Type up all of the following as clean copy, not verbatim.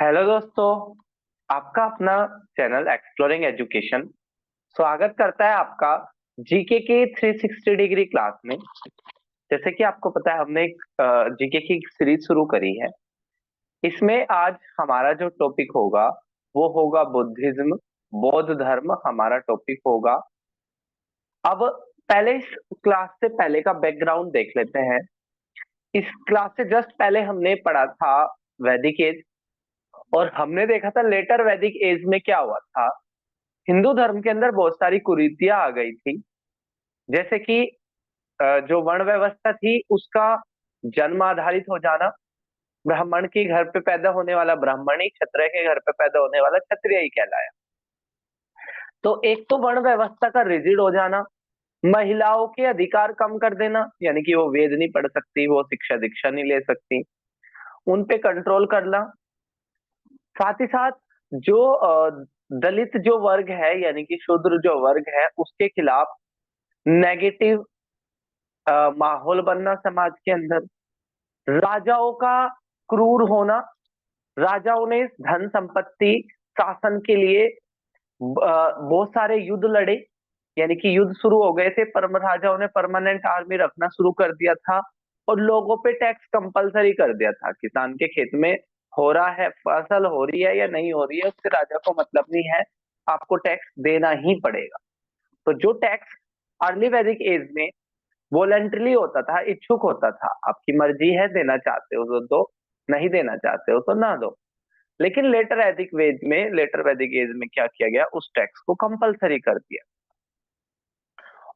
Hello दोस्तों। आपका अपना चैनल एक्सप्लोरिंग एजुकेशन स्वागत करता है आपका जीके की 360 डिग्री क्लास में। जैसे कि आपको पता है हमने एक जीके की सीरीज शुरू करी है। इसमें आज हमारा जो टॉपिक होगा वो होगा बुद्धिज्म। बौद्ध धर्म हमारा टॉपिक होगा। अब पहले इस क्लास से पहले का बैकग्राउंड देख लेते हैं। इस क्लास से जस्ट पहले हमने पढ़ा था वैदिक एज, और हमने देखा था लेटर वैदिक एज में क्या हुआ था। हिंदू धर्म के अंदर बहुत सारी कुरीतियां आ गई थी। जैसे कि जो वर्ण व्यवस्था थी उसका जन्म आधारित हो जाना। ब्राह्मण के घर पे पैदा होने वाला ब्राह्मण ही, क्षत्रिय के घर पे पैदा होने वाला क्षत्रिय ही कहलाया। तो एक तो वर्ण व्यवस्था का रिजिड हो जाना, महिलाओं के अधिकार कम कर देना, यानी कि वो वेद नहीं पढ़ सकती, वो शिक्षा दीक्षा नहीं ले सकती, उन पे कंट्रोल करना। साथ ही साथ जो दलित जो वर्ग है यानी कि शूद्र जो वर्ग है उसके खिलाफ नेगेटिव माहौल बनना समाज के अंदर। राजाओं का क्रूर होना। राजाओं ने धन संपत्ति शासन के लिए बहुत सारे युद्ध लड़े, यानी कि युद्ध शुरू हो गए थे पर राजाओं ने परमानेंट आर्मी रखना शुरू कर दिया था। और लोगों पे टैक्स कंपलसरी कर दिया था। किसान के खेत में हो रहा है, फसल हो रही है या नहीं हो रही है, उससे राजा को मतलब नहीं है, आपको टैक्स देना ही पड़ेगा। तो जो टैक्स अर्ली वैदिक एज में वॉलेंटरली होता था, इच्छुक होता था, आपकी मर्जी है, देना चाहते हो तो दो, नहीं देना चाहते हो तो ना दो। लेकिन लेटर वैदिक एज में क्या किया गया, उस टैक्स को कंपलसरी कर दिया।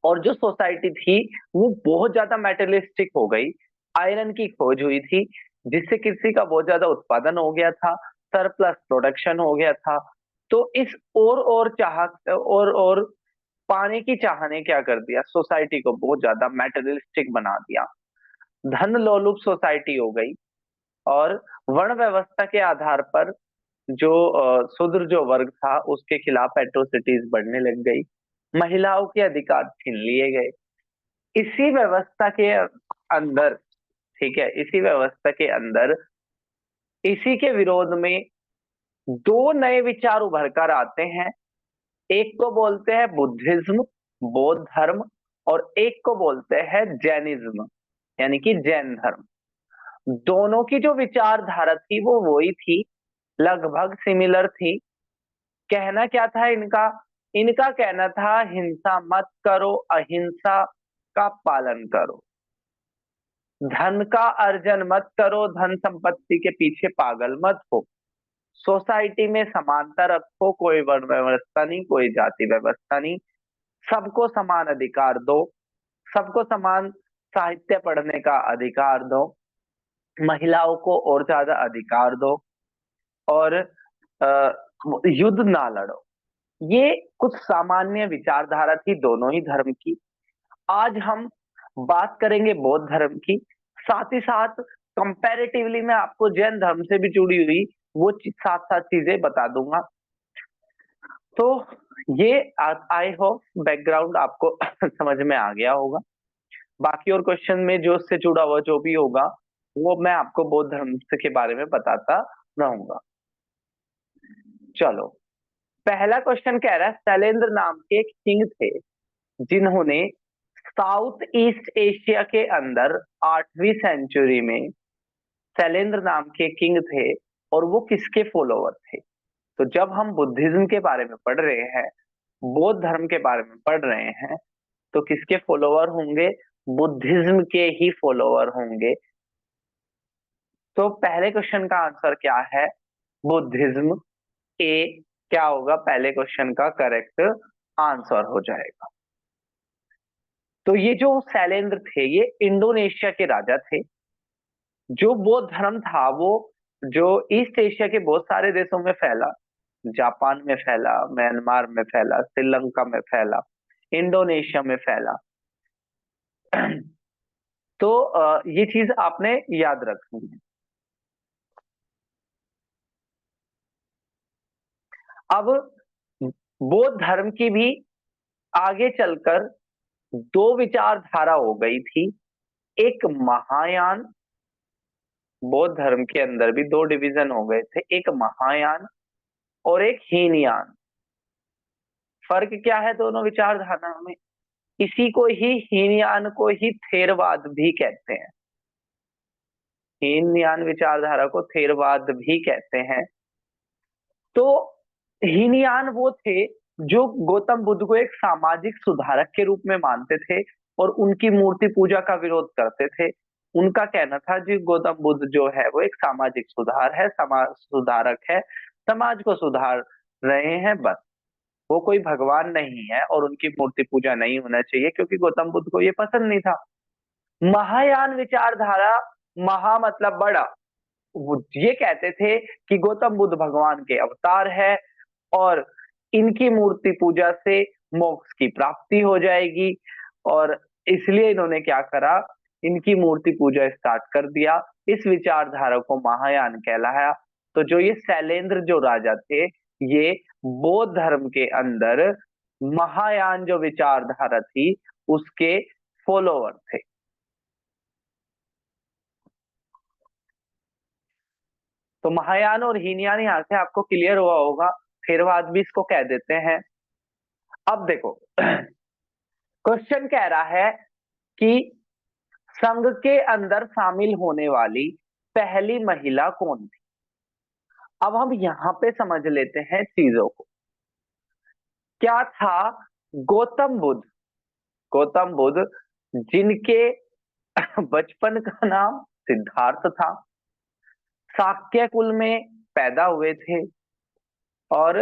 और जो सोसाइटी थी वो बहुत ज्यादा मेटेरियलिस्टिक हो गई। आयरन की खोज हुई थी जिससे कृषि का बहुत ज्यादा उत्पादन हो गया था, सरप्लस प्रोडक्शन हो गया था। तो इस और चाह और पाने की चाह ने क्या कर दिया, सोसाइटी को बहुत ज्यादा मेटेरियलिस्टिक बना दिया। धन लोलुप सोसाइटी हो गई। और वर्ण व्यवस्था के आधार पर जो शूद्र जो वर्ग था उसके खिलाफ एट्रोसिटीज बढ़ने लग गई। महिलाओं के अधिकार छीन लिए गए। इसी व्यवस्था के अंदर, ठीक है, इसी व्यवस्था के अंदर इसी के विरोध में दो नए विचार उभर कर आते हैं। एक को बोलते हैं बुद्धिज्म, बौद्ध धर्म, और एक को बोलते हैं जैनिज्म, यानी कि जैन धर्म। दोनों की जो विचारधारा थी वो वही थी, लगभग सिमिलर थी। कहना क्या था इनका? इनका कहना था हिंसा मत करो, अहिंसा का पालन करो। धन का अर्जन मत करो, धन संपत्ति के पीछे पागल मत हो। सोसाइटी में समानता रखो, कोई वर्ण व्यवस्था नहीं, कोई जाति व्यवस्था नहीं। सबको समान अधिकार दो। सबको समान साहित्य पढ़ने का अधिकार दो। महिलाओं को और ज्यादा अधिकार दो। और युद्ध ना लड़ो। ये कुछ सामान्य विचारधारा थी दोनों ही धर्म की। आज हम बात करेंगे बौद्ध धर्म की। साथ ही साथ कंपैरेटिवली मैं आपको जैन धर्म से भी जुड़ी हुई वो साथ साथ चीजें बता दूंगा। तो ये आई होप बैकग्राउंड आपको समझ में आ गया होगा। बाकी और क्वेश्चन में जो उससे जुड़ा हुआ जो भी होगा वो मैं आपको बौद्ध धर्म के बारे में बताता रहूंगा। चलो, पहला क्वेश्चन कह रहा है शैलेंद्र नाम के एक किंग थे जिन्होंने साउथ ईस्ट एशिया के अंदर 8वीं सेंचुरी में, शैलेंद्र नाम के किंग थे, और वो किसके फॉलोवर थे? तो जब हम बुद्धिज्म के बारे में पढ़ रहे हैं, बौद्ध धर्म के बारे में पढ़ रहे हैं, तो किसके फॉलोवर होंगे? बुद्धिज्म के ही फॉलोवर होंगे। तो पहले क्वेश्चन का आंसर क्या है? बुद्धिज्म। ए क्या होगा पहले क्वेश्चन का करेक्ट आंसर हो जाएगा। तो ये जो शैलेंद्र थे ये इंडोनेशिया के राजा थे। जो बौद्ध धर्म था वो जो ईस्ट एशिया के बहुत सारे देशों में फैला, जापान में फैला, म्यांमार में फैला, श्रीलंका में फैला, इंडोनेशिया में फैला। तो ये चीज आपने याद रखनी है। अब बौद्ध धर्म की भी आगे चलकर दो विचारधारा हो गई थी। एक महायान बौद्ध धर्म के अंदर भी दो डिवीजन हो गए थे, एक महायान और एक हीनयान। फर्क क्या है दोनों विचारधारा में? इसी को ही, हीनयान को ही थेरवाद भी कहते हैं। हीनयान विचारधारा को थेरवाद भी कहते हैं। तो हीनयान वो थे जो गौतम बुद्ध को एक सामाजिक सुधारक के रूप में मानते थे और उनकी मूर्ति पूजा का विरोध करते थे। उनका कहना था जी गौतम बुद्ध जो है वो एक सामाजिक सुधार है, समाज सुधारक है, समाज को सुधार रहे हैं बस, वो कोई भगवान नहीं है और उनकी मूर्ति पूजा नहीं होना चाहिए, क्योंकि गौतम बुद्ध को ये पसंद नहीं था। महायान विचारधारा, महा मतलब बड़ा, वो ये कहते थे कि गौतम बुद्ध भगवान के अवतार है और इनकी मूर्ति पूजा से मोक्ष की प्राप्ति हो जाएगी, और इसलिए इन्होंने क्या करा, इनकी मूर्ति पूजा स्टार्ट कर दिया। इस विचारधारा को महायान कहलाया। तो जो ये शैलेंद्र जो राजा थे, ये बौद्ध धर्म के अंदर महायान जो विचारधारा थी उसके फॉलोअर थे। तो महायान और हीनयान यहां से आपको क्लियर हुआ होगा। थेरवाद भी इसको कह देते हैं। अब देखो क्वेश्चन कह रहा है कि संघ के अंदर शामिल होने वाली पहली महिला कौन थी? अब हम यहां पे समझ लेते हैं चीजों को। क्या था? गौतम बुद्ध, गौतम बुद्ध जिनके बचपन का नाम सिद्धार्थ था, शाक्य कुल में पैदा हुए थे, और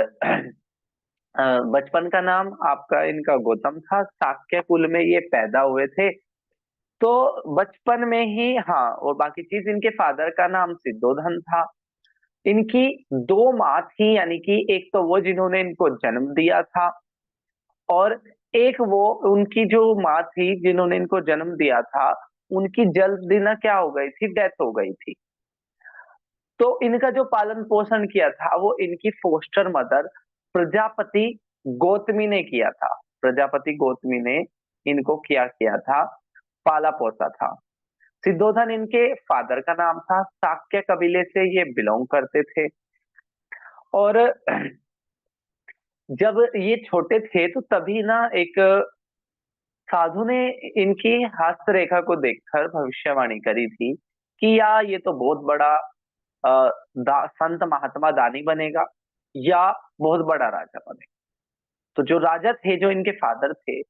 बचपन का नाम आपका इनका गौतम था, शाक्य कुल में ये पैदा हुए थे। तो बचपन में ही, हाँ, और बाकी चीज, इनके फादर का नाम सिद्धोधन था। इनकी दो माँ थी, यानी कि एक तो वो जिन्होंने इनको जन्म दिया था, और एक वो उनकी जो माँ थी जिन्होंने इनको जन्म दिया था, उनकी जल्दी ना क्या हो गई थी, डेथ हो गई थी। तो इनका जो पालन पोषण किया था वो इनकी फोस्टर मदर प्रजापति गौतमी ने किया था। प्रजापति गौतमी ने इनको क्या किया था, पाला पोसा था। सिद्धोधन इनके फादर का नाम था, शाक्य कबीले से ये बिलोंग करते थे। और जब ये छोटे थे तो तभी ना एक साधु ने इनकी हस्तरेखा को देखकर भविष्यवाणी करी थी कि या ये तो बहुत बड़ा संत महात्मा दानी बनेगा या बहुत बड़ा राजा बनेगा। तो जो राजा थे, जो इनके फादर थे,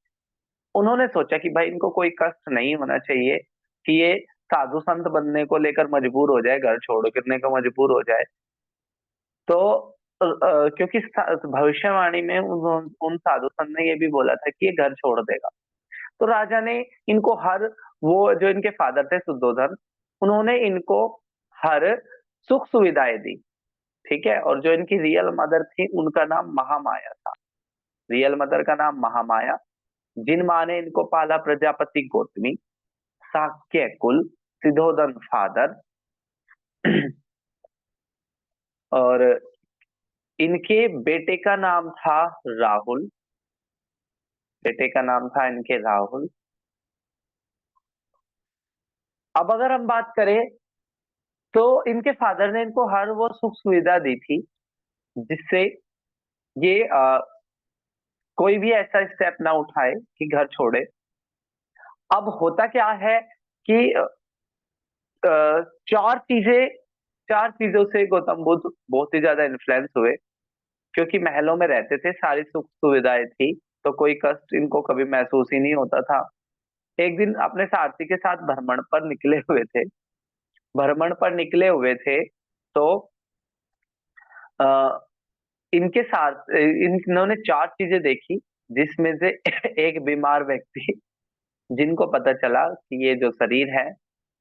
उन्होंने सोचा कि भाई इनको कोई कष्ट नहीं होना चाहिए कि ये साधु संत बनने को लेकर मजबूर हो जाए, घर छोड़ करने को मजबूर हो जाए। तो क्योंकि भविष्यवाणी में उन साधु संत ने ये भी बोला था कि ये घर छोड़ देगा। तो राजा ने इनको हर, वो जो इनके फादर थे सुद्धोधन, उन्होंने इनको हर सुख सुविधाएं दी। ठीक है। और जो इनकी रियल मदर थी उनका नाम महामाया था। रियल मदर का नाम महामाया। जिन माँ ने इनको पाला प्रजापति गौतमी, शाक्य कुल, सिद्धोधन फादर। और इनके बेटे का नाम था राहुल। बेटे का नाम था इनके राहुल। अब अगर हम बात करें तो इनके फादर ने इनको हर वो सुख सुविधा दी थी जिससे ये कोई भी ऐसा स्टेप ना उठाए कि घर छोड़े। अब होता क्या है कि चार चीजें, चार चीजों से गौतम बुद्ध बहुत ही ज्यादा इन्फ्लुएंस हुए, क्योंकि महलों में रहते थे, सारी सुख सुविधाएं थी, तो कोई कष्ट इनको कभी महसूस ही नहीं होता था। एक दिन अपने सारथी के साथ भ्रमण पर निकले हुए थे, भ्रमण पर निकले हुए थे, तो आ, इनके साथ इन्होंने चार चीजें देखी, जिसमें से एक बीमार व्यक्ति, जिनको पता चला कि ये जो शरीर है,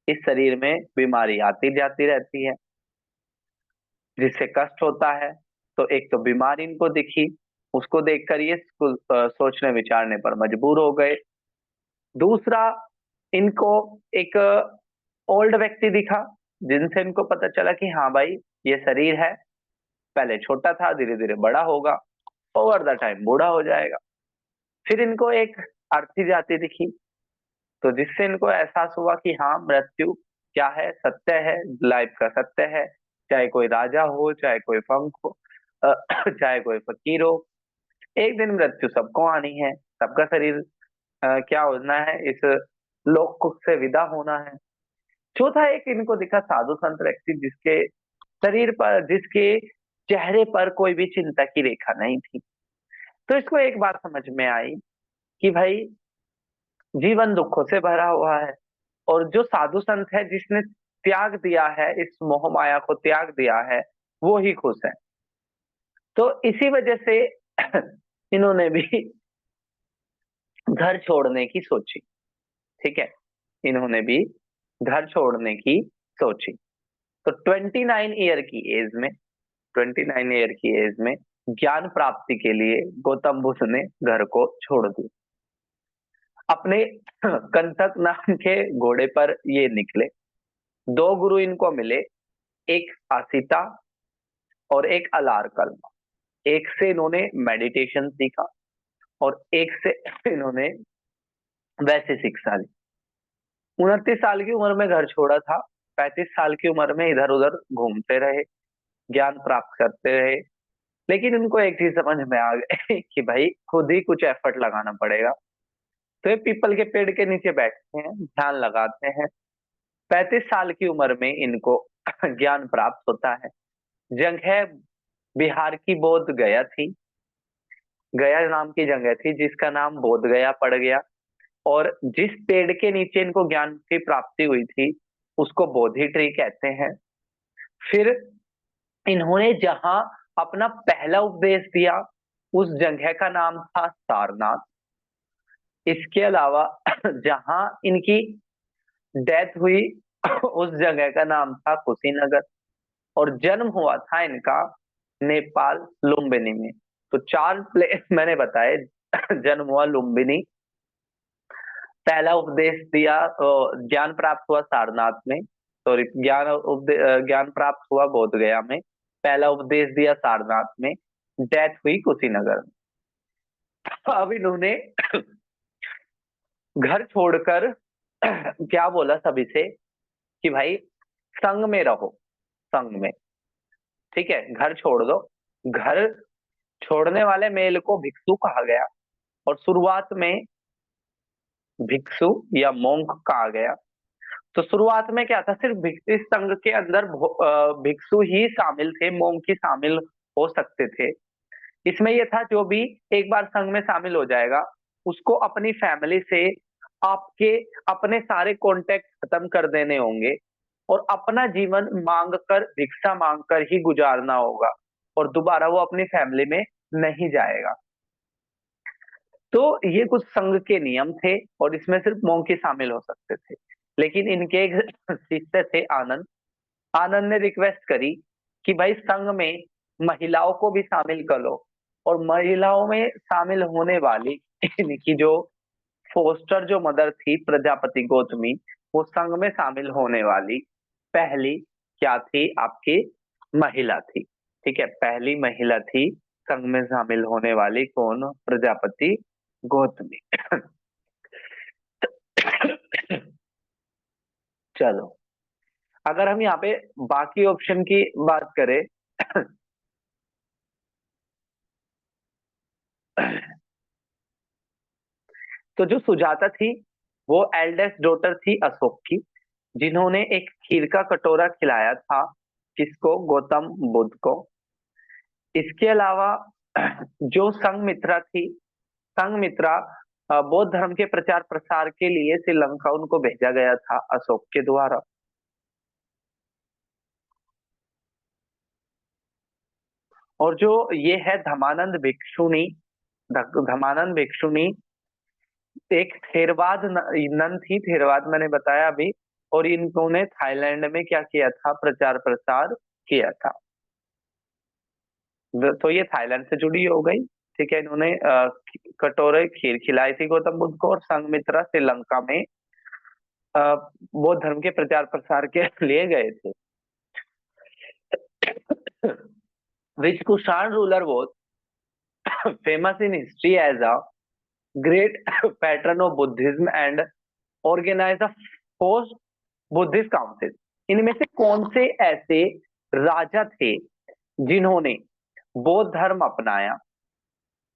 इस शरीर में बीमारी आती जाती रहती है जिससे कष्ट होता है। तो एक तो बीमारी इनको दिखी, उसको देखकर ये सोचने विचारने पर मजबूर हो गए। दूसरा, इनको एक ओल्ड व्यक्ति दिखा, जिनसे इनको पता चला कि हाँ भाई, ये शरीर है, पहले छोटा था, धीरे धीरे बड़ा होगा, ओवर द टाइम बूढ़ा हो जाएगा। फिर इनको एक अर्थी जाति दिखी, तो जिससे इनको एहसास हुआ कि हाँ, मृत्यु क्या है, सत्य है, लाइफ का सत्य है। चाहे कोई राजा हो, चाहे कोई फंक हो, चाहे कोई फकीर हो, एक दिन मृत्यु सबको आनी है। सबका शरीर क्या होना है, इस लोक से विदा होना है। चौथा एक इनको दिखा साधु संत व्यक्ति जिसके शरीर पर, जिसके चेहरे पर कोई भी चिंता की रेखा नहीं थी। तो इसको एक बात समझ में आई कि भाई जीवन दुखों से भरा हुआ है, और जो साधु संत है जिसने त्याग दिया है, इस मोह माया को त्याग दिया है, वो ही खुश है। तो इसी वजह से इन्होंने भी घर छोड़ने की सोची। ठीक है, इन्होंने भी घर छोड़ने की सोची। तो 29 ईयर की एज में, 29 ईयर की एज में ज्ञान प्राप्ति के लिए गौतम बुद्ध ने घर को छोड़ दिया। अपने कंटक नाम के घोड़े पर ये निकले। दो गुरु इनको मिले, एक असिता और एक अलारकल्मा। एक से इन्होंने मेडिटेशन सीखा और एक से इन्होंने वैसे शिक्षा ली। 29 साल की उम्र में घर छोड़ा था, 35 साल की उम्र में इधर उधर घूमते रहे, ज्ञान प्राप्त करते रहे। लेकिन इनको एक चीज समझ में आ गई कि भाई खुद ही कुछ एफर्ट लगाना पड़ेगा। तो ये पीपल के पेड़ के नीचे बैठते हैं, ध्यान लगाते हैं। 35 साल की उम्र में इनको ज्ञान प्राप्त होता है। जगह बिहार की बोध गया थी, गया नाम की जगह थी जिसका नाम बोध गया पड़ गया। और जिस पेड़ के नीचे इनको ज्ञान की प्राप्ति हुई थी उसको बोधि ट्री कहते हैं। फिर इन्होंने जहां अपना पहला उपदेश दिया उस जगह का नाम था सारनाथ। इसके अलावा जहां इनकी डेथ हुई उस जगह का नाम था कुशीनगर। और जन्म हुआ था इनका नेपाल लुम्बिनी में। तो 4 प्लेस मैंने बताए। जन्म हुआ लुम्बिनी, पहला उपदेश दिया, ज्ञान प्राप्त हुआ सारनाथ में, सॉरी ज्ञान प्राप्त हुआ बोध गया में, पहला उपदेश दिया सारनाथ में, डेथ हुई कुशीनगर में। अब इन्होंने घर छोड़कर क्या बोला सभी से कि भाई संग में रहो, संग में। ठीक है, घर छोड़ दो। घर छोड़ने वाले मेल को भिक्षु कहा गया। और शुरुआत में भिक्षु या मोंक कहा गया। तो शुरुआत में क्या था, सिर्फ इस संघ के अंदर भिक्षु ही शामिल थे, मोंक ही शामिल हो सकते थे। इसमें यह था जो भी एक बार संघ में शामिल हो जाएगा उसको अपनी फैमिली से आपके अपने सारे कॉन्टेक्ट खत्म कर देने होंगे और अपना जीवन मांग कर, भिक्षा मांग कर ही गुजारना होगा, और दोबारा वो अपनी फैमिली में नहीं जाएगा। तो ये कुछ संघ के नियम थे और इसमें सिर्फ मोंक ही शामिल हो सकते थे। लेकिन इनके एक शिष्य थे आनंद। आनंद ने रिक्वेस्ट करी कि भाई संघ में महिलाओं को भी शामिल कर लो। और महिलाओं में शामिल होने वाली इनकी जो फोस्टर जो मदर थी प्रजापति गौतमी, वो संघ में शामिल होने वाली पहली क्या थी आपकी, महिला थी। ठीक है, पहली महिला थी संघ में शामिल होने वाली, कौन, प्रजापति गौतमी। चलो, अगर हम यहाँ पे बाकी ऑप्शन की बात करें तो जो सुजाता थी वो एल्डेस्ट डॉटर थी अशोक की, जिन्होंने एक खीर का कटोरा खिलाया था किसको, गौतम बुद्ध को। इसके अलावा जो संघमित्रा थी, संघमित्रा बौद्ध धर्म के प्रचार प्रसार के लिए श्रीलंका उनको भेजा गया था अशोक के द्वारा। और जो ये है धमानंद भिक्षुणी, धमानंद भिक्षुणी एक थेरवाद नन थी, थेरवाद मैंने बताया अभी। और इन्होंने थाईलैंड में क्या किया था, प्रचार प्रसार किया था। तो ये थाईलैंड से जुड़ी हो गई। ठीक है, इन्होंने कटोरे खीर खिलाई थी गौतम बुद्ध को। और संघमित्रा श्रीलंका में बौद्ध धर्म के प्रचार प्रसार के लिए गए थे। Which Kushan ruler was famous in history as a great patron of Buddhism and organized a forced Buddhist council, इनमें से कौन से ऐसे राजा थे जिन्होंने बौद्ध धर्म अपनाया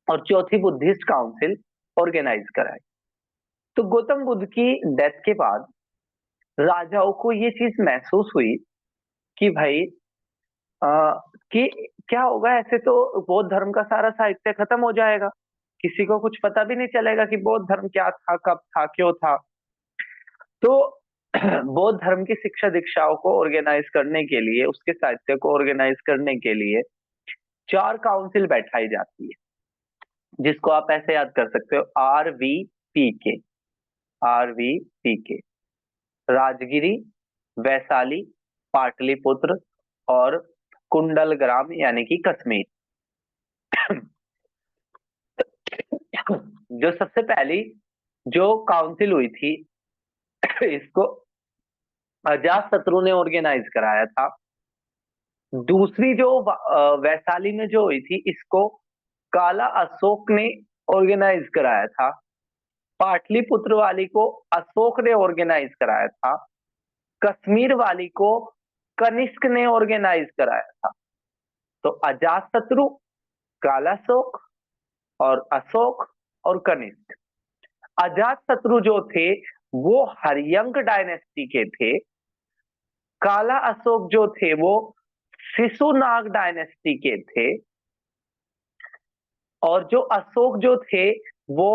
और चौथी बुद्धिस्ट काउंसिल ऑर्गेनाइज कराई? तो गौतम बुद्ध की डेथ के बाद राजाओं को ये चीज महसूस हुई कि भाई कि क्या होगा, ऐसे तो बौद्ध धर्म का सारा साहित्य खत्म हो जाएगा, किसी को कुछ पता भी नहीं चलेगा कि बौद्ध धर्म क्या था, कब था, क्यों था। तो बौद्ध धर्म की शिक्षा दीक्षाओं को ऑर्गेनाइज करने के लिए, उसके साहित्य को ऑर्गेनाइज करने के लिए 4 काउंसिल बैठाई जाती है, जिसको आप ऐसे याद कर सकते हो, RVPK। RVPK, राजगिरी, वैशाली, पाटलिपुत्र और कुंडलग्राम यानी कि कश्मीर। जो सबसे पहली जो काउंसिल हुई थी इसको अजात शत्रु ने ऑर्गेनाइज कराया था। दूसरी जो वैशाली में जो हुई थी, इसको काला अशोक ने ऑर्गेनाइज कराया था। पाटलिपुत्र वाली को अशोक ने ऑर्गेनाइज कराया था। कश्मीर वाली को कनिष्क ने ऑर्गेनाइज कराया था। तो अजात शत्रु, काला अशोक और अशोक और कनिष्क। अजात शत्रु जो थे वो हरियंक डायनेस्टी के थे। काला अशोक जो थे वो शिशुनाग डायनेस्टी के थे। और जो अशोक जो थे वो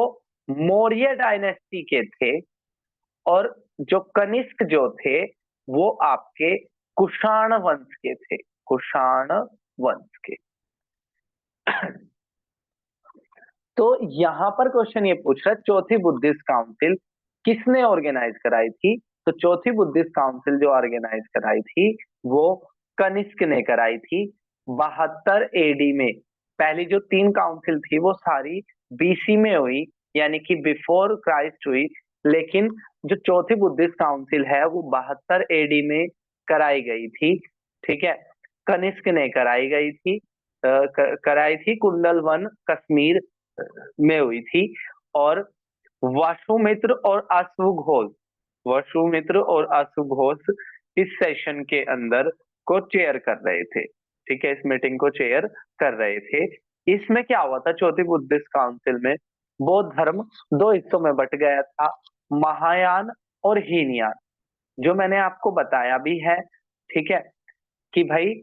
मौर्य डायनेस्टी के थे। और जो कनिष्क जो थे वो आपके कुषाण वंश के थे, कुषाण वंश के। तो यहां पर क्वेश्चन ये पूछ रहा है, चौथी बुद्धिस्ट काउंसिल किसने ऑर्गेनाइज कराई थी? तो चौथी बुद्धिस्ट काउंसिल जो ऑर्गेनाइज कराई थी वो कनिष्क ने कराई थी 72 एडी में। पहली जो 3 काउंसिल थी वो सारी BC में हुई, यानी कि बिफोर क्राइस्ट हुई। लेकिन जो चौथी बुद्धिस्ट काउंसिल है वो 72 एडी में कराई गई थी। ठीक है, कनिष्क ने कराई गई थी, कराई थी कुंडल वन कश्मीर में हुई थी। और वसुमित्र और अश्वघोष, वसुमित्र और अश्वघोष इस सेशन के अंदर को चेयर कर रहे थे। ठीक है, इस मीटिंग को चेयर कर रहे थे। इसमें क्या हुआ था, चौथी बुद्धिस्ट काउंसिल में बौद्ध धर्म 2 हिस्सों में बट गया था, महायान और हीनयान, जो मैंने आपको बताया भी है। ठीक है, कि भाई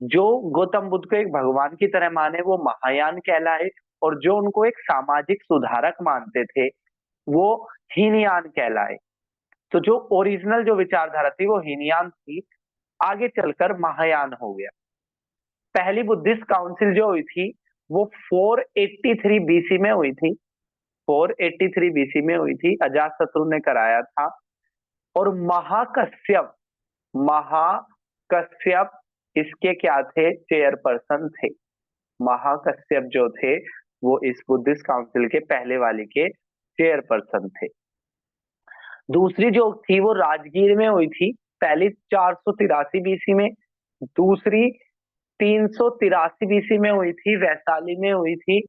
जो गौतम बुद्ध को एक भगवान की तरह माने वो महायान कहलाए, और जो उनको एक सामाजिक सुधारक मानते थे वो हीनयान कहलाए। तो जो ओरिजिनल जो विचारधारा थी वो हीनयान थी, आगे चलकर महायान हो गया। पहली बुद्धिस्ट काउंसिल जो हुई थी वो 483 BC में हुई थी, 483 BC में हुई थी, अजातशत्रु ने कराया था। और महाकश्यप, महाकश्यप इसके क्या थे, चेयरपर्सन थे। महाकश्यप जो थे वो इस बुद्धिस्ट काउंसिल के पहले वाली के चेयरपर्सन थे। दूसरी जो थी वो राजगीर में हुई थी, पहली 483 BC में, दूसरी 383 BC में हुई थी, वैशाली में हुई थी।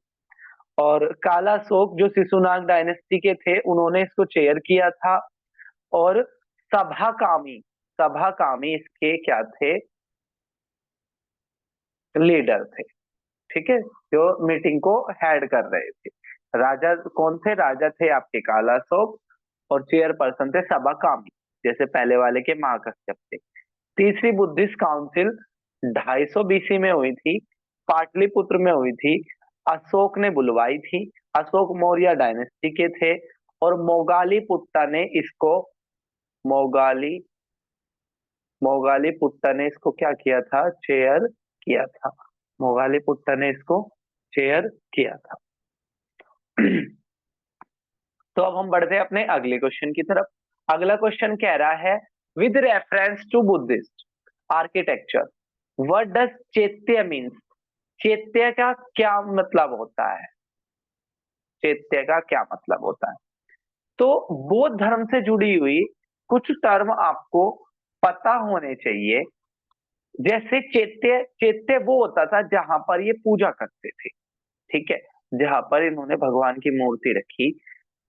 और काला शोक जो शिशुनाग डायनेस्टी के थे उन्होंने इसको चेयर किया था। और सभाकामी, सभाकामी इसके क्या थे, लीडर थे। ठीक है, जो मीटिंग को हेड कर रहे थे। राजा कौन थे, राजा थे आपके काला शोक और चेयरपर्सन थे सभाकामी, जैसे पहले वाले के महाकश्यप थे। तीसरी बुद्धिस्ट काउंसिल 250 BC में हुई थी, पाटलिपुत्र में हुई थी, अशोक ने बुलवाई थी। अशोक मौर्य डायनेस्टी के थे। और मोगाली पुट्टा ने इसको, मोगाली मोगाली पुट्टा ने इसको क्या किया था, चेयर किया था। मोगाली पुट्टा ने इसको चेयर किया था। तो अब हम बढ़ते हैं अपने अगले क्वेश्चन की तरफ। अगला क्वेश्चन कह रहा है, with reference to Buddhist architecture what does chaitya means? Chaitya का क्या मतलब होता है? चैत्य का क्या मतलब होता है? तो बौद्ध धर्म से जुड़ी हुई कुछ टर्म आपको पता होने चाहिए। जैसे चैत्य, चैत्य वो होता था जहां पर ये पूजा करते थे। ठीक है, जहां पर इन्होंने भगवान की मूर्ति रखी,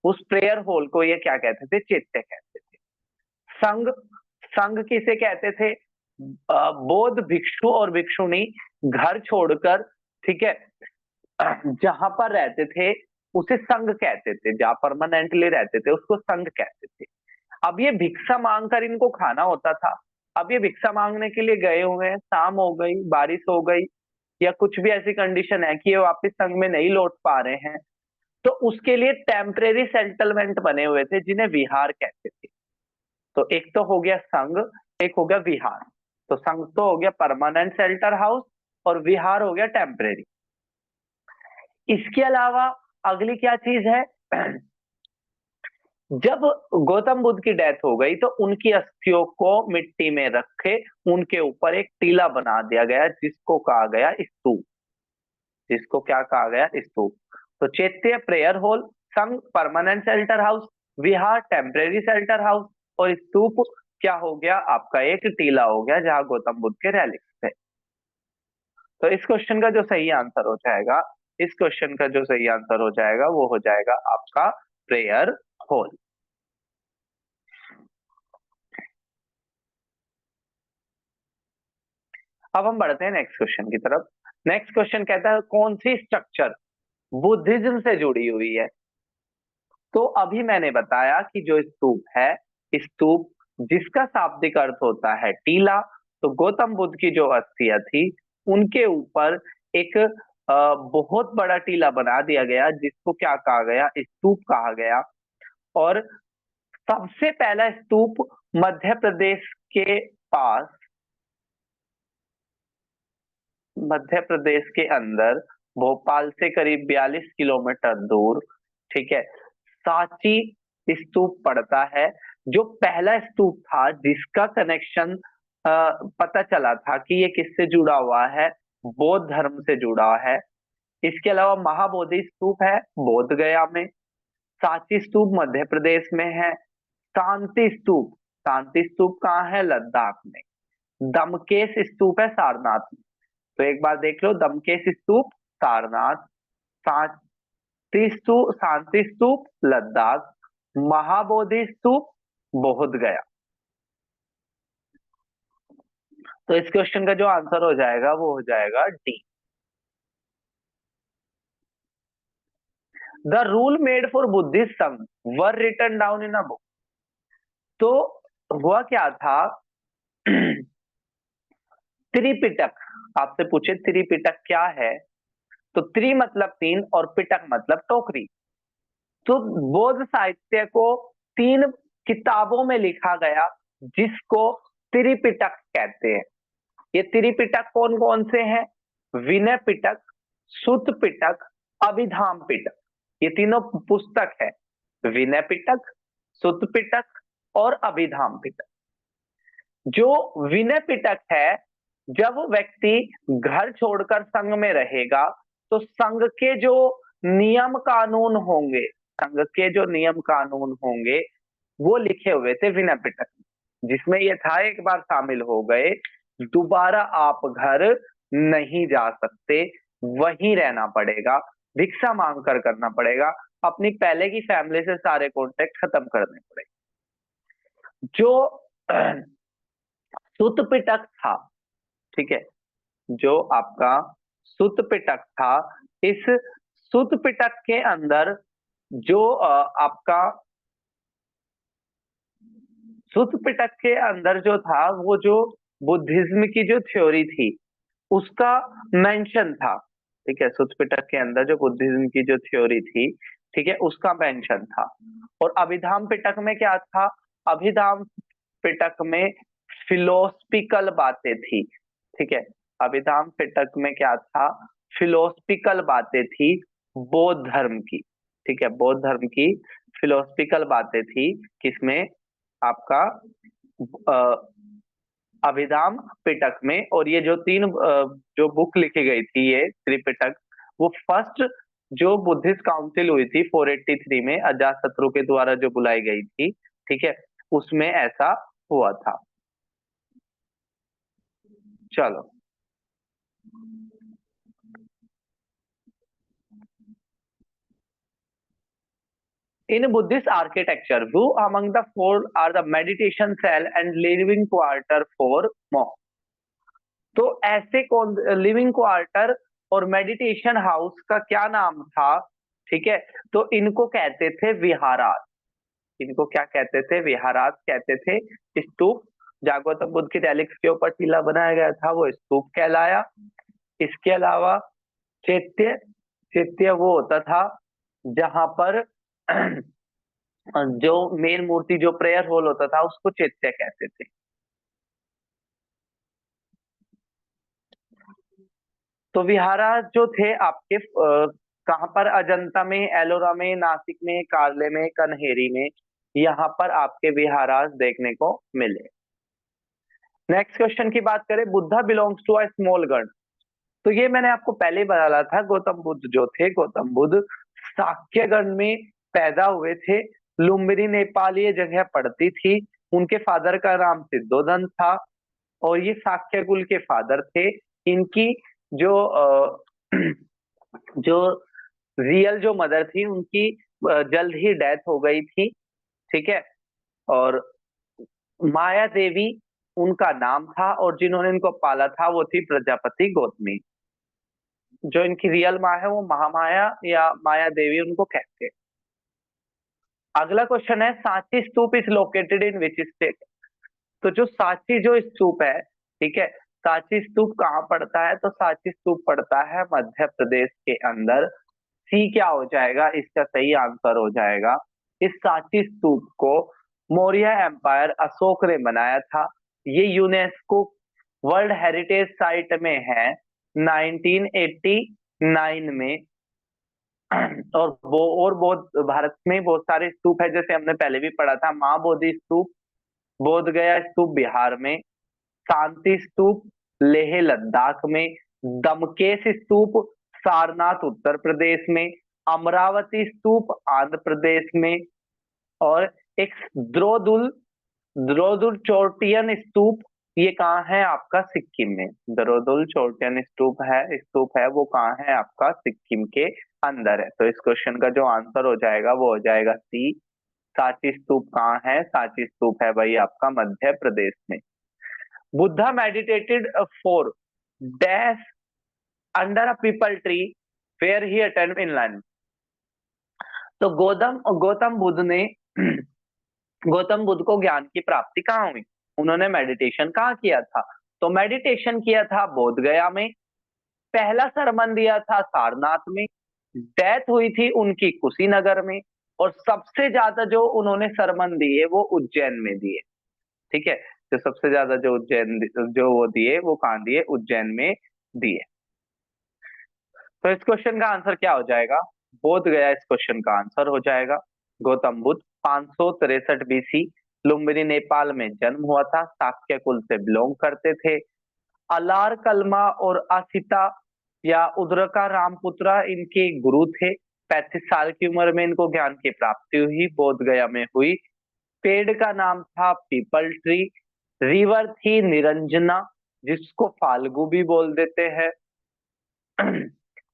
उस प्रेयर हॉल को ये क्या कहते थे, चैत्य कहते थे। संघ, संघ किसे कहते थे? बौद्ध भिक्षु और भिक्षुणी घर छोड़कर, ठीक है, जहां पर रहते थे उसे संघ कहते थे, जहां परमानेंटली रहते थे उसको संघ कहते थे। अब ये भिक्षा मांग कर इनको खाना होता था। अब ये भिक्षा मांगने के लिए गए हुए हैं, शाम हो गई, बारिश हो गई, या कुछ भी ऐसी कंडीशन है कि ये वापस संघ में नहीं लौट पा रहे हैं, तो उसके लिए टेम्परेरी सेटलमेंट बने हुए थे जिन्हें विहार कहते थे। तो एक तो हो गया संघ, एक हो गया विहार। तो संघ तो हो गया परमानेंट शेल्टर हाउस और विहार हो गया टेम्परेरी। इसके अलावा अगली क्या चीज है? जब गौतम बुद्ध की डेथ हो गई तो उनकी अस्थियों को मिट्टी में रखे उनके ऊपर एक टीला बना दिया गया जिसको कहा गया स्तूप। जिसको क्या कहा गया? स्तूप। तो चैत्य प्रेयर हॉल, संघ परमानेंट शेल्टर हाउस, विहार टेम्परेरी शेल्टर हाउस, और स्तूप क्या हो गया आपका? एक टीला हो गया जहां गौतम बुद्ध के रेलिक्स थे। तो इस क्वेश्चन का जो सही आंसर हो जाएगा, इस क्वेश्चन का जो सही आंसर हो जाएगा वो हो जाएगा आपका प्रेयर हॉल। अब हम बढ़ते हैं नेक्स्ट क्वेश्चन की तरफ। नेक्स्ट क्वेश्चन कहता है कौन सी स्ट्रक्चर बुद्धिज्म से जुड़ी हुई है? तो अभी मैंने बताया कि जो स्तूप है, स्तूप जिसका शाब्दिक अर्थ होता है टीला, तो गौतम बुद्ध की जो अस्थियां थी उनके ऊपर एक बहुत बड़ा टीला बना दिया गया जिसको क्या कहा गया? स्तूप कहा गया। और सबसे पहला स्तूप मध्य प्रदेश के पास, मध्य प्रदेश के अंदर भोपाल से करीब 42 किलोमीटर दूर, ठीक है, सांची स्तूप पड़ता है। जो पहला स्तूप था जिसका कनेक्शन पता चला था कि ये किससे जुड़ा हुआ है? बौद्ध धर्म से जुड़ा है। इसके अलावा महाबोधि स्तूप है बोध गया में, सांची स्तूप मध्य प्रदेश में है, शांति स्तूप, शांति स्तूप कहाँ है? लद्दाख में। दमकेश स्तूप है सारनाथ में। तो एक बार देख लो, दमकेश स्तूप सारनाथ, शांति स्तूप, शांति स्तूप लद्दाख, महाबोधि स्तूप बोध गया। तो इस क्वेश्चन का जो आंसर हो जाएगा वो हो जाएगा D. The rule made for Buddhist Sangha were written down in a book. तो हुआ क्या था? त्रिपिटक, आपसे पूछे त्रिपिटक क्या है? तो त्रि मतलब तीन और पिटक मतलब टोकरी। तो बौद्ध साहित्य को तीन किताबों में लिखा गया जिसको त्रिपिटक कहते हैं। ये त्रिपिटक कौन कौन से हैं? विनय पिटक, सुत पिटक, अभिधाम पिटक। ये तीनों पुस्तक है, विनय पिटक, सुत पिटक और अभिधाम पिटक। जो विनय पिटक है, जब व्यक्ति घर छोड़कर संघ में रहेगा तो संघ के जो नियम कानून होंगे, संघ के जो नियम कानून होंगे वो लिखे हुए थे विनय पिटक में, जिसमें ये था एक बार शामिल हो गए दोबारा आप घर नहीं जा सकते, वहीं रहना पड़ेगा, भिक्षा मांग कर करना पड़ेगा, अपनी पहले की फैमिली से सारे कॉन्टेक्ट खत्म करने पड़ेंगे। जो सुत पिटक था, ठीक है, जो आपका सुत पिटक था, इस सुत पिटक के अंदर जो आपका सुत पिटक के अंदर जो था वो जो बुद्धिज्म की जो थ्योरी थी उसका मेंशन था, ठीक है, सुत पिटक के अंदर जो बुद्धिज्म की जो थ्योरी थी, ठीक है, उसका मेंशन था। और अभिधाम पिटक में क्या था? अभिधाम पिटक में फिलोसफिकल बातें थी, ठीक है, अभिधाम पिटक में क्या था? फिलोसफिकल बातें थी बौद्ध धर्म की, ठीक है, बौद्ध धर्म की फिलोसफिकल बातें थी। किसमें? आपका अभिधाम पिटक में। और ये जो तीन जो बुक लिखी गई थी ये त्रिपिटक, वो फर्स्ट जो बुद्धिस्ट काउंसिल हुई थी 483 में अजातशत्रु के द्वारा जो बुलाई गई थी, ठीक है, उसमें ऐसा हुआ था। चलो, In Buddhist architecture, who among the four are the meditation cell and living quarter for monks? तो ऐसे कौन लिविंग क्वार्टर और मेडिटेशन हाउस का क्या नाम था? ठीक है, तो इनको कहते थे विहारास। इनको क्या कहते थे? विहारास कहते थे। स्तूप, जहाँ गौतम बुद्ध की रेलिक्स के ऊपर टीला बनाया गया था, वो स्तूप कहलाया। इसके अलावा चैत्य, चैत्य वो होता था जहां पर जो मेन मूर्ति, जो प्रेयर हॉल होता था, उसको चैत्य कहते थे। तो विहारा जो थे आपके कहाँ पर? अजंता में, एलोरा में, नासिक में, कार्ले में, कन्हेरी में, यहाँ पर आपके विहारास देखने को मिले। नेक्स्ट क्वेश्चन की बात करें, Buddha belongs to a small gana. तो ये मैंने आपको पहले ही बताया था, गौतम बुद्ध जो थे, गौतम बुद्ध शाक्य गण में पैदा हुए थे। लुम्बिनी नेपाल ये जगह पड़ती थी। उनके फादर का नाम सिद्धोधन था और ये शाक्य कुल के फादर थे। इनकी जो जो रियल जो मदर थी, उनकी जल्द ही डेथ हो गई थी। ठीक है, और माया देवी उनका नाम था और जिन्होंने इनको पाला था वो थी प्रजापति गौतमी। जो इनकी रियल माँ है वो महामाया या माया देवी उनको कहते हैं। अगला क्वेश्चन है, Sanchi Stupa is located in which state? तो जो सांची जो स्तूप है, ठीक है, सांची स्तूप कहाँ पड़ता है? तो सांची स्तूप पड़ता है मध्य प्रदेश के अंदर। सी क्या हो जाएगा? इसका सही आंसर हो जाएगा, इस सांची स्तूप को मौर्य एम्पायर अशोक ने बनाया था। ये यूनेस्को वर्ल्ड हेरिटेज साइट में है 1989 में। और बहुत भारत में बहुत सारे स्तूप है, जैसे हमने पहले भी पढ़ा था, महाबोधि स्तूप बोध गया स्तूप बिहार में, शांति स्तूप लेह लद्दाख में, दमकेश स्तूप सारनाथ उत्तर प्रदेश में, अमरावती स्तूप आंध्र प्रदेश में, और एक द्रोदुल द्रोदुल चोटियन स्तूप, ये कहाँ है आपका? सिक्किम में। द्रोदुल चोटियन स्तूप है वो कहाँ है आपका? सिक्किम के अंदर है। तो इस क्वेश्चन का जो आंसर हो जाएगा वो हो जाएगा सी। सांची स्तूप कहाँ है? सांची स्तूप है भाई आपका मध्य प्रदेश में। Buddha meditated for dash under a peepal tree where he attained enlightenment. तो गौतम गौतम बुद्ध ने गौतम बुद्ध को ज्ञान की प्राप्ति कहाँ हुई? उन्होंने मेडिटेशन कहाँ किया था? तो मेडिटेशन किया था बोध गया में। पहला सरमन दिया था सारनाथ में। डेथ हुई थी उनकी कुशीनगर में। और सबसे ज्यादा जो उन्होंने सरमन दिए वो उज्जैन में दिए। ठीक है, जो सबसे ज्यादा जो उज्जैन जो वो दिए वो कहाँ दिए? उज्जैन में दिए। तो इस क्वेश्चन का आंसर क्या हो जाएगा? बोध गया इस क्वेश्चन का आंसर हो जाएगा। गौतम बुद्ध 563 बीसी लुम्बिनी नेपाल में जन्म हुआ था। शाक्य कुल से बिलोंग करते थे। अलार कलमा और असिता या उद्रका रामपुत्रा इनके गुरु थे। 35 साल की उम्र में इनको ज्ञान की प्राप्ति हुई, बोध गया में हुई। पेड़ का नाम था पीपल ट्री। रिवर थी निरंजना, जिसको फाल्गु भी बोल देते हैं।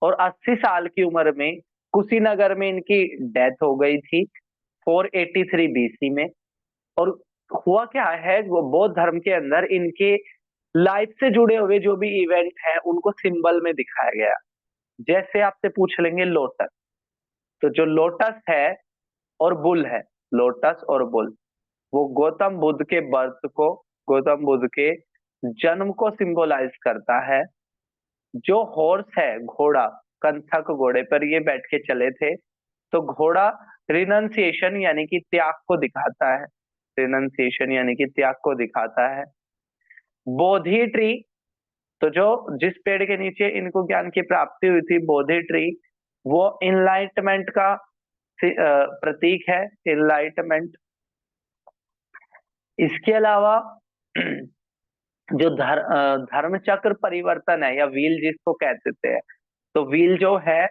और 80 साल की उम्र में कुशीनगर में इनकी डेथ हो गई थी 483 बीसी में। और हुआ क्या है, वो बौद्ध धर्म के अंदर इनके लाइफ से जुड़े हुए जो भी इवेंट है उनको सिंबल में दिखाया गया। जैसे आपसे पूछ लेंगे लोटस, तो जो लोटस है और बुल है, लोटस और बुल, वो गौतम बुद्ध के बर्थ को, गौतम बुद्ध के जन्म को सिंबलाइज करता है। जो हॉर्स है, घोड़ा, कंथक घोड़े पर ये बैठ के चले थे, तो घोड़ा रिनंसिएशन यानी कि त्याग को दिखाता है। रिनंसिएशन यानी कि त्याग को दिखाता है। बोधि ट्री, तो जो जिस पेड़ के नीचे इनको ज्ञान की प्राप्ति हुई थी, बोधि ट्री, वो इनलाइटमेंट का प्रतीक है। इनलाइटमेंट। इसके अलावा जो धर्म चक्र परिवर्तन है या व्हील जिसको कहते थे, तो व्हील जो है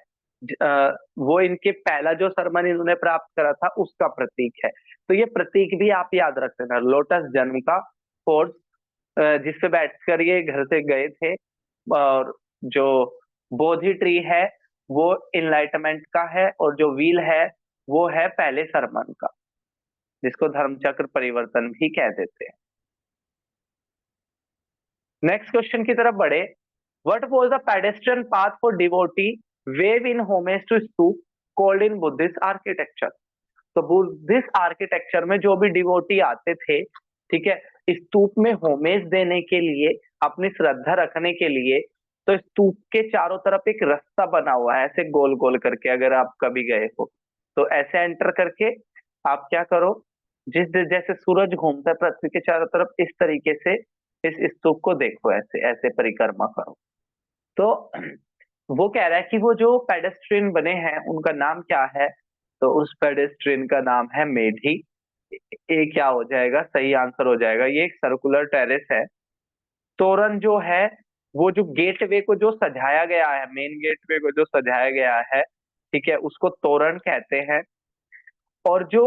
वो इनके पहला जो सरमन इन्होंने प्राप्त करा था उसका प्रतीक है। तो ये प्रतीक भी आप याद रख लेना। लोटस जन्म का, फोर्स जिसपे बैठकर ये घर से गए थे, और जो बोधि ट्री है वो इनलाइटमेंट का है, और जो व्हील है वो है पहले सरमन का, जिसको धर्मचक्र परिवर्तन भी कह देते हैं। नेक्स्ट क्वेश्चन की तरफ बढ़े। What was the pedestrian path for devotee wave in homage to stupa called in Buddhist architecture? तो बुद्धिस्ट आर्किटेक्चर में जो भी डिवोटी आते थे, ठीक है, स्तूप में होमेज देने के लिए, अपनी श्रद्धा रखने के लिए, तो स्तूप के चारों तरफ एक रास्ता बना हुआ है ऐसे गोल गोल करके, अगर आप कभी गए हो तो ऐसे एंटर करके आप क्या करो, जिस जैसे सूरज घूमता है पृथ्वी के चारों तरफ, इस तरीके से इस स्तूप को देखो, ऐसे ऐसे परिक्रमा करो। तो वो कह रहा है कि वो जो पेडेस्ट्रियन बने हैं उनका नाम क्या है? तो उस पेडेस्ट्रियन का नाम है मेढी। ये क्या हो जाएगा, सही आंसर हो जाएगा। ये एक सर्कुलर टेरेस है। तोरण जो है, वो जो गेटवे को जो सजाया गया है, मेन गेटवे को जो सजाया गया है, ठीक है, उसको तोरण कहते हैं। और जो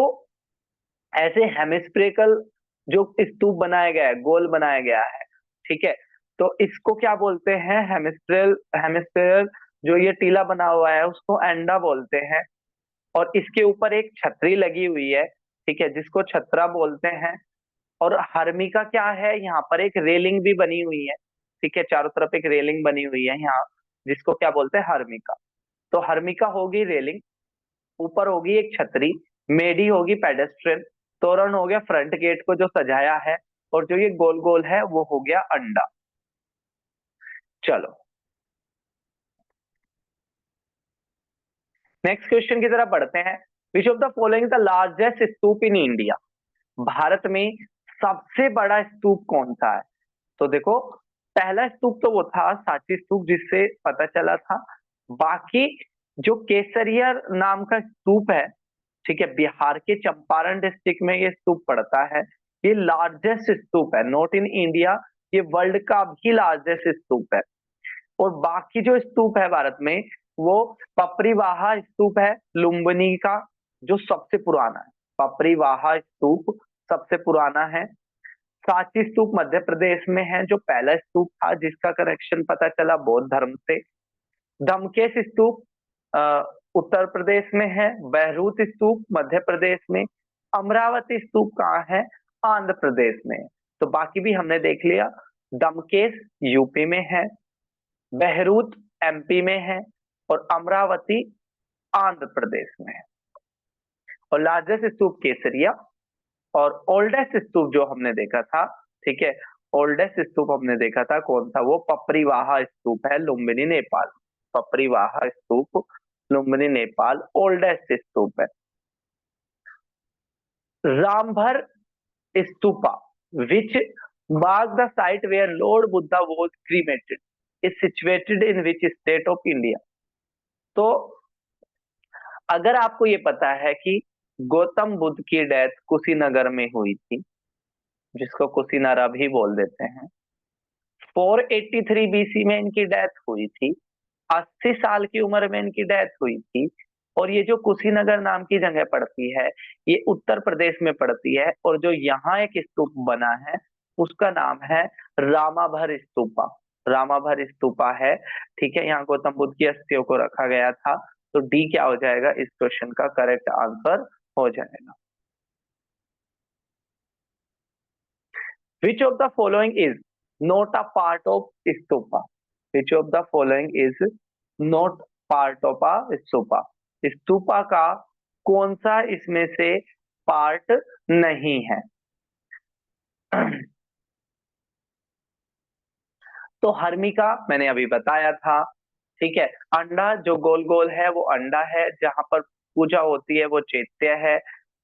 ऐसे हेमिस्फेरिकल जो स्तूप बनाया गया है, गोल बनाया गया है, ठीक है, तो इसको क्या बोलते हैं? हेमिस्फेरिकल, हेमिस्फेरिकल जो ये टीला बना हुआ है उसको एंडा बोलते हैं। और इसके ऊपर एक छतरी लगी हुई है, ठीक है, जिसको छतरा बोलते हैं। और हर्मिका क्या है, यहाँ पर एक रेलिंग भी बनी हुई है, ठीक है, चारों तरफ एक रेलिंग बनी हुई है यहाँ, जिसको क्या बोलते हैं? हर्मिका। तो हर्मिका होगी रेलिंग, ऊपर होगी एक छतरी, मेडी होगी पेडेस्ट्रियन, तोरण हो गया फ्रंट गेट को जो सजाया है, और जो ये गोल गोल है वो हो गया अंडा। चलो नेक्स्ट क्वेश्चन की तरफ बढ़ते हैं। विच of the following the largest stupa in India? Bharat में सबसे बड़ा स्तूप कौन सा है? तो देखो, पहला स्तूप तो वो था सांची स्तूप, जिससे पता चला था। बाकी जो केसरिया नाम का स्तूप है, ठीक है, बिहार के चंपारण डिस्ट्रिक्ट में ये स्तूप पड़ता है। ये लार्जेस्ट स्तूप है, नॉट इन इंडिया, ये वर्ल्ड का भी लार्जेस्ट स्तूप है। और बाकी जो स्तूप है भारत में, वो पपरीवाहा स्तूप है लुम्बिनी का, जो सबसे पुराना है। पपरीवाहा स्तूप सबसे पुराना है। सांची स्तूप मध्य प्रदेश में है, जो पहला स्तूप था जिसका कनेक्शन पता चला बौद्ध धर्म से। धमकेश स्तूप उत्तर प्रदेश में है। बहरूत स्तूप मध्य प्रदेश में। अमरावती स्तूप कहाँ है? आंध्र प्रदेश में। तो बाकी भी हमने देख लिया। दमकेश यूपी में है, बहरूत एमपी में है, और अमरावती आंध्र प्रदेश में है। और लार्जेस्ट स्तूप केसरिया। और ओल्डेस्ट स्तूप जो हमने देखा था, ठीक है, ओल्डेस्ट स्तूप हमने देखा था कौन था? वो पपरीवाहा स्तूप है, लुम्बिनी नेपाल। पपरीवाहा स्तूप लुम्बिनी नेपाल ओल्डेस्ट स्तूप है। रामभर स्तूपा विच mark the site where Lord Buddha was cremated is situated in which state of India? तो अगर आपको ये पता है कि गौतम बुद्ध की डेथ कुशीनगर में हुई थी, जिसको कुशीनरा भी बोल देते हैं, 483 बीसी में इनकी डेथ हुई थी, 80 साल की उम्र में इनकी डेथ हुई थी। और ये जो कुशीनगर नाम की जगह पड़ती है, ये उत्तर प्रदेश में पड़ती है। और जो यहाँ एक स्तूप बना है, उसका नाम है रामाभर स्तूपा। रामाभर स्तूपा है, ठीक है, यहाँ गौतम बुद्ध की अस्थियों को रखा गया था। तो डी क्या हो जाएगा इस क्वेश्चन का करेक्ट आंसर हो जाएगा। Which of the following is not a part of stupa? Which of the following is not part of a stupa? Stupa का कौन सा इसमें से पार्ट नहीं है? तो हर्मिका मैंने अभी बताया था, ठीक है। अंडा जो गोल गोल है वो अंडा है, जहां पर पूजा होती है वो चैत्य है।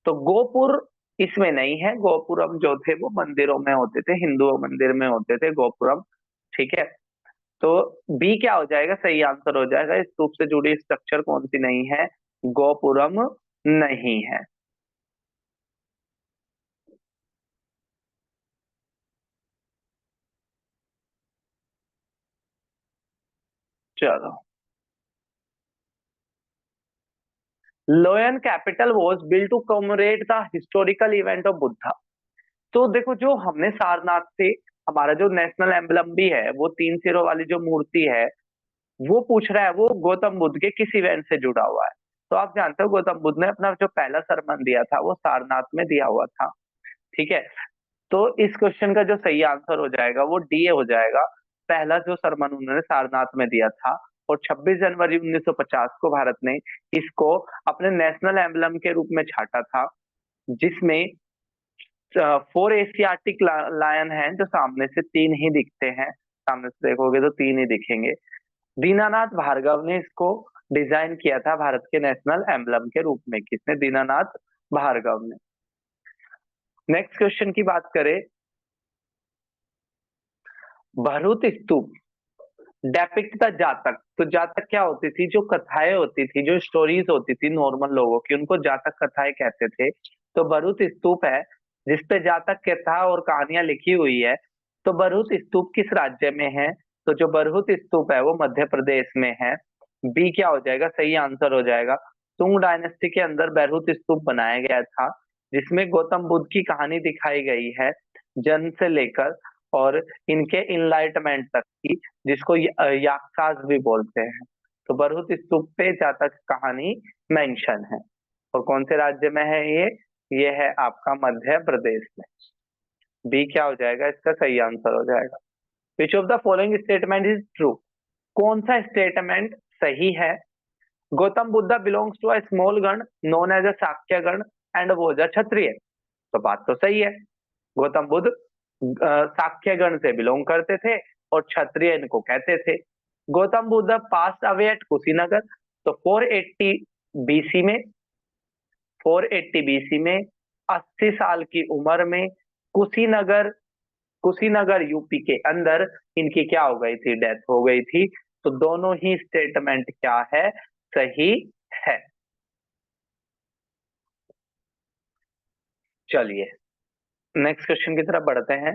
तो गोपुर इसमें नहीं है। गोपुरम जो थे वो मंदिरों में होते थे, हिंदू मंदिर में होते थे गोपुरम, ठीक है। तो बी क्या हो जाएगा, सही आंसर हो जाएगा। स्तूप से जुड़ी स्ट्रक्चर कौन सी नहीं है? गोपुरम नहीं है। चलो, lion capital was built to commemorate the historical event of Buddha. तो देखो, जो हमने सारनाथ से, हमारा जो नेशनल एम्बलम भी है, वो तीन सिरों वाली जो मूर्ति है, वो पूछ रहा है वो गौतम बुद्ध के किस इवेंट से जुड़ा हुआ है। तो आप जानते हो गौतम बुद्ध ने अपना जो पहला सरमन दिया था वो सारनाथ में दिया हुआ था। ठीक है, तो इस क्वेश्चन का जो सही आंसर हो जाएगा वो डी हो जाएगा। पहला जो सरमन उन्होंने सारनाथ में दिया था, और 26 जनवरी 1950 को भारत ने इसको अपने नेशनल एम्बलम के रूप में छाटा था, जिसमें 4 एशियाटिक लायन हैं जो सामने से 3 ही दिखते हैं। सामने से देखोगे तो 3 ही दिखेंगे। दीनानाथ भार्गव ने इसको डिजाइन किया था भारत के नेशनल एम्बलम के रूप में। किसने? दीनानाथ भार्गव ने। नेक्स्ट क्वेश्चन की बात करें, भरूच स्तूप डेपिक्ट द जातक। तो जातक क्या होती थी? जो कथाएं होती थी, जो स्टोरीज होती थी नॉर्मल लोगों की, उनको जातक कथाएं कहते थे। तो भरूच स्तूप है जिसपे जातक कथा और कहानियां लिखी हुई है। तो भरूच स्तूप किस राज्य में है? तो जो भरूच स्तूप है वो मध्य प्रदेश में है। बी क्या हो जाएगा? सही आंसर हो जाएगा। सुंग डायनेस्टी के अंदर भरूच स्तूप बनाया गया था, जिसमें गौतम बुद्ध की कहानी दिखाई गई है, जन्म से लेकर और इनके इनलाइटमेंट तक की, जिसको याक्षास भी बोलते हैं। तो भरूच स्तूप पे जातक कहानी मेंशन है। और कौन से राज्य में है ये है आपका मध्य प्रदेश में। बी क्या हो जाएगा? इसका सही आंसर हो जाएगा। Which of the following statement is true? कौन सा स्टेटमेंट सही है? Gautam Buddha belongs to a small gana known as a Shakya gana and was a क्षत्रिय। तो बात तो सही है। गौतम बुद्ध शाक्य गण से बिलोंग करते थे और क्षत्रिय इनको कहते थे। Gautam Buddha pass away at Kushinagar. तो 480 बीसी में 480 बीसी में 80 साल की उम्र में कुशीनगर कुशीनगर यूपी के अंदर इनकी क्या हो गई थी? डेथ हो गई थी। तो दोनों ही स्टेटमेंट क्या है? सही है। चलिए नेक्स्ट क्वेश्चन की तरफ बढ़ते हैं।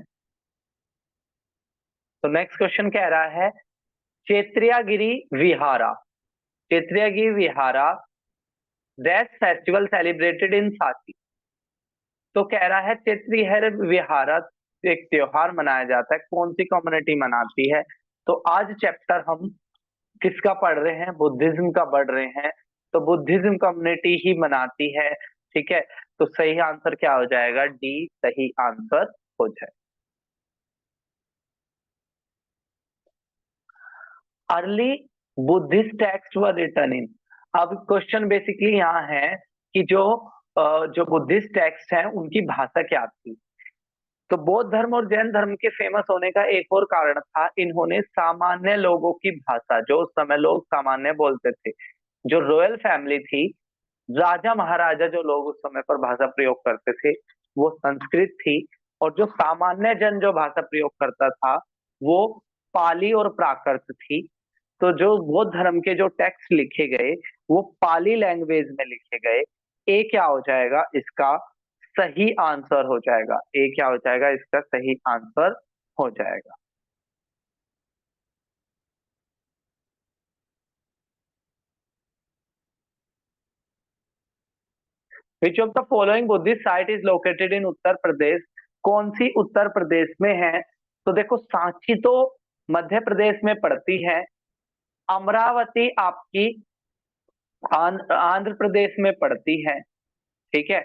तो नेक्स्ट क्वेश्चन कह रहा है, Chetiyagiri Vihara Chetiyagiri Vihara that festival celebrated in Sanchi. तो कह रहा है चैत्रिहर विहारा एक त्योहार मनाया जाता है, कौन सी कम्युनिटी मनाती है? तो आज चैप्टर हम किसका पढ़ रहे हैं? बुद्धिज्म का पढ़ रहे हैं। तो बुद्धिज्म कम्युनिटी ही मनाती है। ठीक है, तो सही आंसर क्या हो जाएगा? डी सही आंसर हो जाए। Early Buddhist text were written in. अब क्वेश्चन बेसिकली यहाँ है कि जो बुद्धिस्ट टेक्स्ट हैं उनकी भाषा क्या थी। तो बौद्ध धर्म और जैन धर्म के फेमस होने का एक और कारण था, इन्होंने सामान्य लोगों की भाषा, जो उस समय लोग सामान्य बोलते थे, जो रॉयल फैमिली थी, राजा महाराजा जो लोग उस समय पर भाषा प्रयोग करते थे, वो संस्कृत थी। और जो सामान्य जन जो भाषा प्रयोग करता था वो पाली और प्राकृत थी। तो जो बौद्ध धर्म के जो टेक्स्ट लिखे गए वो पाली लैंग्वेज में लिखे गए। ए क्या हो जाएगा? इसका सही आंसर हो जाएगा। ए क्या हो जाएगा? इसका सही आंसर हो जाएगा। Which of the following Buddhist site is located in Uttar Pradesh? कौन सी उत्तर प्रदेश में है? तो देखो सांची तो मध्य प्रदेश में पड़ती है, अमरावती आपकी आंध्र प्रदेश में पड़ती है। ठीक है,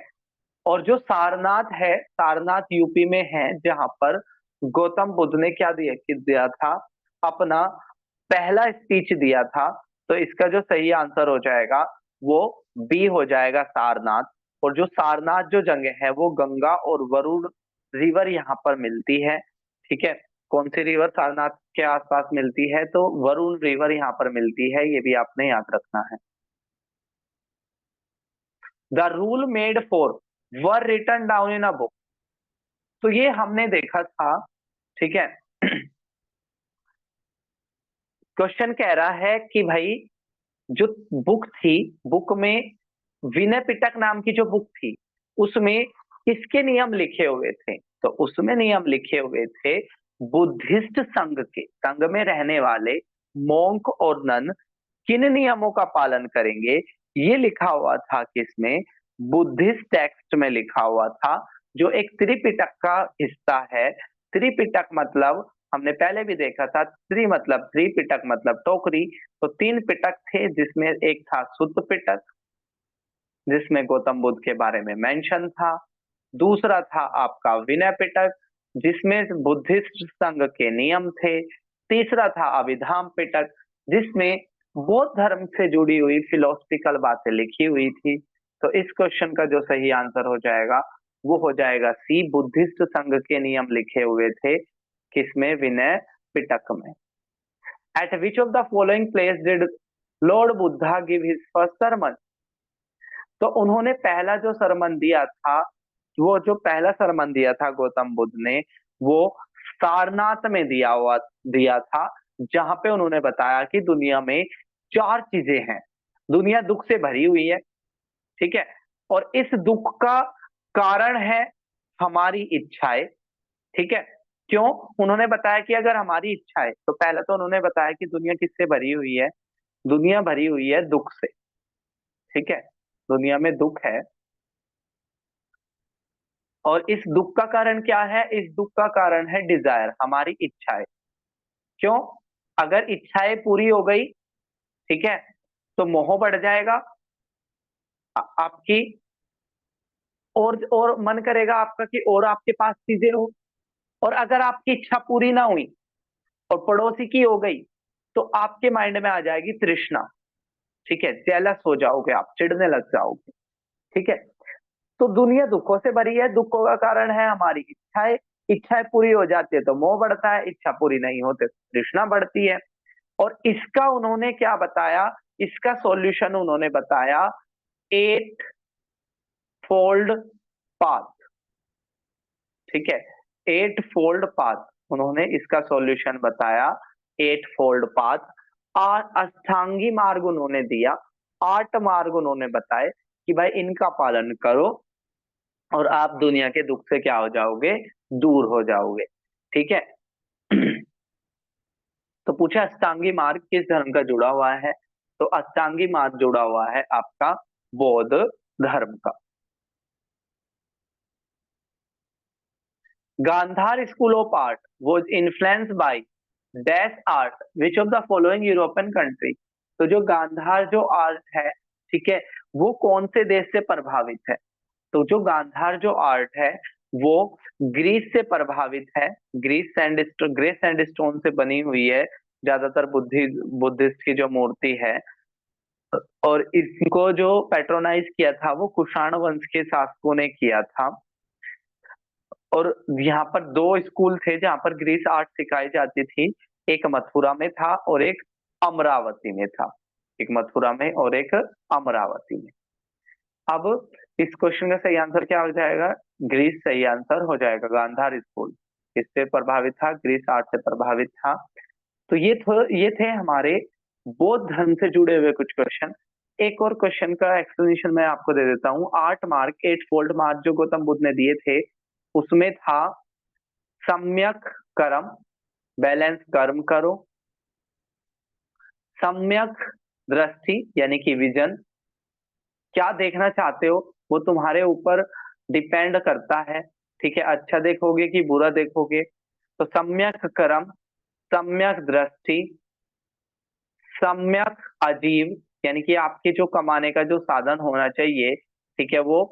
और जो सारनाथ है, सारनाथ यूपी में है, जहां पर गौतम बुद्ध ने क्या दिया था? अपना पहला स्पीच दिया था। तो इसका जो सही आंसर हो जाएगा वो बी हो जाएगा, सारनाथ। और जो सारनाथ जो जगह है वो गंगा और वरुण रिवर यहाँ पर मिलती है। ठीक है, कौन सी रिवर सारनाथ के आसपास मिलती है? तो वरुण रिवर यहाँ पर मिलती है, ये भी आपने याद रखना है। The rule made for were written down in a book. तो ये हमने देखा था। ठीक है, क्वेश्चन कह रहा है कि भाई जो बुक थी, बुक में विनय पिटक नाम की जो बुक थी उसमें किसके नियम लिखे हुए थे? तो उसमें नियम लिखे हुए थे बुद्धिस्ट संघ के, संघ में रहने वाले मोंक और नन किन नियमों का पालन करेंगे, ये लिखा हुआ था। किसमें? बुद्धिस्ट टेक्स्ट में लिखा हुआ था, जो एक त्रिपिटक का हिस्सा है। त्रिपिटक मतलब हमने पहले भी देखा था, त्रि मतलब त्रिपिटक मतलब टोकरी। तो 3 पिटक थे, जिसमें एक था सुत्त पिटक, जिसमें गौतम बुद्ध के बारे में मेंशन था। दूसरा था आपका विनय पिटक, जिसमें बुद्धिस्ट संघ के नियम थे। तीसरा था अभिधाम पिटक, जिसमें बौद्ध धर्म से जुड़ी हुई फिलोसफिकल बातें लिखी हुई थी। तो इस क्वेश्चन का जो सही आंसर हो जाएगा वो हो जाएगा सी, बुद्धिस्ट संघ के नियम लिखे हुए थे किसमें, विनय पिटक में। Eight which of the following place did Lord Buddha give his first sermon? तो उन्होंने पहला जो सरमन दिया था, वो जो पहला सरमन दिया था गौतम बुद्ध ने, वो सारनाथ में दिया था, जहां पे उन्होंने बताया कि दुनिया में चार चीजें हैं। दुनिया दुख से भरी हुई है, ठीक है, और इस दुख का कारण है हमारी इच्छाएं, ठीक है। क्यों? उन्होंने बताया कि अगर हमारी इच्छाएं, तो पहले तो उन्होंने बताया कि दुनिया किससे भरी हुई है, दुनिया भरी हुई है दुख से, ठीक है, दुनिया में दुख है। और इस दुख का कारण क्या है? इस दुख का कारण है डिजायर, हमारी इच्छाएं। क्यों? अगर इच्छाएं पूरी हो गई, ठीक है, तो मोह बढ़ जाएगा आपकी, और मन करेगा आपका कि और आपके पास चीजें हो। और अगर आपकी इच्छा पूरी ना हुई और पड़ोसी की हो गई, तो आपके माइंड में आ जाएगी तृष्णा, ठीक है, जेलस हो जाओगे आप, चिढ़ने लग जाओगे, ठीक है। तो दुनिया दुखों से भरी है, दुखों का कारण है हमारी इच्छाएं। इच्छाएं पूरी हो जाती है तो मोह बढ़ता है, इच्छा पूरी नहीं होती तो तृष्णा बढ़ती है। और इसका उन्होंने क्या बताया, इसका सॉल्यूशन उन्होंने बताया एट फोल्ड पाथ, ठीक है, एट फोल्ड पाथ। उन्होंने इसका सॉल्यूशन बताया एट फोल्ड पाथ। आठ अष्टांगी मार्ग उन्होंने दिया, 8 मार्ग उन्होंने बताए कि भाई इनका पालन करो और आप दुनिया के दुख से क्या हो जाओगे, दूर हो जाओगे, ठीक है। तो पूछा अष्टांगी मार्ग किस धर्म का जुड़ा हुआ है? तो अष्टांगी मार्ग जुड़ा हुआ है आपका बौद्ध धर्म का। Gandhara school of art was influenced by dash art which of the following European country? तो जो गांधार जो आर्ट है, ठीक है, वो कौन से देश से प्रभावित है? तो जो गांधार जो आर्ट है वो ग्रीस से प्रभावित है। ग्रेस सैंडस्टोन से बनी हुई है, ज्यादातर बुद्धिस्ट की जो मूर्ति है। और इसको जो पेट्रोनाइज किया था वो कुषाण वंश के शासकों ने किया था। और यहाँ पर 2 स्कूल थे जहाँ पर ग्रीस आर्ट सिखाई जाती थी, एक मथुरा में था और एक अमरावती में था, एक मथुरा में और एक अमरावती में। अब इस क्वेश्चन का सही आंसर क्या हो जाएगा? ग्रीस सही आंसर हो जाएगा। गांधार स्कूल किससे प्रभावित था? ग्रीस आर्ट से प्रभावित था। तो ये थे हमारे बौद्ध धर्म से जुड़े हुए कुछ क्वेश्चन। एक और क्वेश्चन का एक्सप्लेनेशन मैं आपको दे देता हूँ। 8 मार्क, 8 फोल्ड मार्क जो गौतम बुद्ध ने दिए थे, उसमें था सम्यक कर्म, बैलेंस कर्म करो, सम्यक दृष्टि यानी कि विजन, क्या देखना चाहते हो वो तुम्हारे ऊपर डिपेंड करता है, ठीक है, अच्छा देखोगे कि बुरा देखोगे। तो सम्यक कर्म, सम्यक दृष्टि, सम्यक अजीव, यानी कि आपके जो कमाने का जो साधन होना चाहिए, ठीक है, वो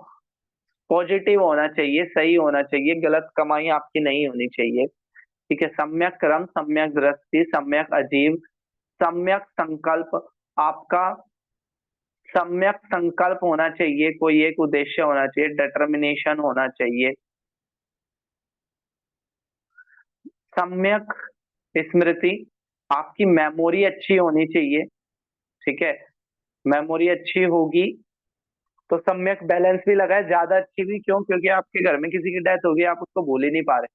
पॉजिटिव होना चाहिए, सही होना चाहिए, गलत कमाई आपकी नहीं होनी चाहिए, ठीक है। सम्यक कर्म, सम्यक दृष्टि, सम्यक अजीव, सम्यक संकल्प, आपका सम्यक संकल्प होना चाहिए, कोई एक उद्देश्य होना चाहिए, डिटर्मिनेशन होना चाहिए। सम्यक स्मृति, आपकी मेमोरी अच्छी होनी चाहिए, ठीक है, मेमोरी अच्छी होगी तो सम्यक बैलेंस भी लगा है, ज्यादा अच्छी भी क्यों? क्योंकि आपके घर में किसी की डेथ होगी, आप उसको भूल ही नहीं पा रहे,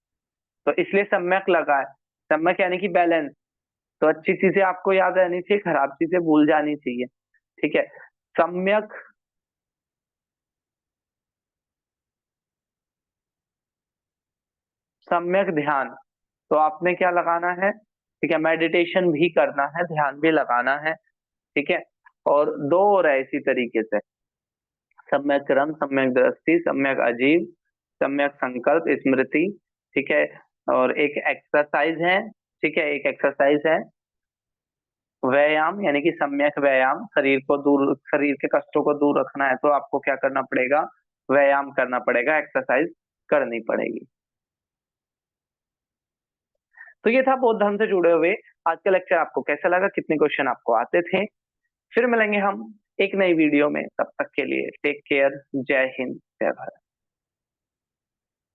तो इसलिए सम्यक लगा है। सम्यक यानी कि बैलेंस, तो अच्छी चीजें आपको याद रहनी चाहिए, खराब चीजें भूल जानी चाहिए, ठीक है। सम्यक, सम्यक ध्यान, तो आपने क्या लगाना है, ठीक है, मेडिटेशन भी करना है, ध्यान भी लगाना है, ठीक है। और 2 और है इसी तरीके से, सम्यक क्रम, सम्यक दृष्टि, सम्यक अजीव, सम्यक संकल्प स्मृति, ठीक है। और एक एक्सरसाइज है, ठीक है, एक एक्सरसाइज है व्यायाम यानी कि सम्यक व्यायाम, शरीर के कष्टों को दूर रखना है तो आपको क्या करना पड़ेगा, व्यायाम करना पड़ेगा, एक्सरसाइज करनी पड़ेगी। तो ये था बौद्ध धर्म से जुड़े हुए आज का लेक्चर। आपको कैसा लगा, कितने क्वेश्चन आपको आते थे? फिर मिलेंगे हम एक नई वीडियो में, तब तक के लिए टेक केयर, जय हिंद, जय भारत।